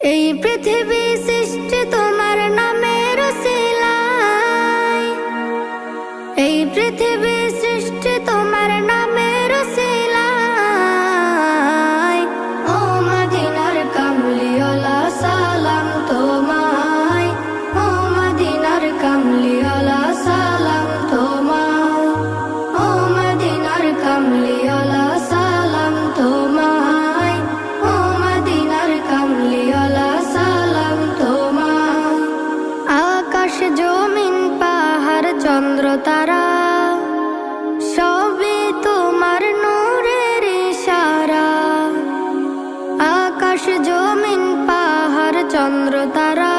এই পৃথিবী সৃষ্টি তোমার নামের উসিলায়, এই পৃথিবী সৃষ্টি তোমার নামের উসিলায়। ও মদিনার কামলিওয়ালা সালাম তোমায়, ও মদিনার কামলিওয়ালা সালাম তোমায়, ও মদিনার কামলিওয়ালা সালাম তোমায়, ও মদিনার কামলিওয়ালা সালাম তোমায়। আকাশ জমিন পাহাড় চন্দ্র তারা সবই তোমার নূরের ইশারা। আকাশ জমিন পাহাড় চন্দ্র তারা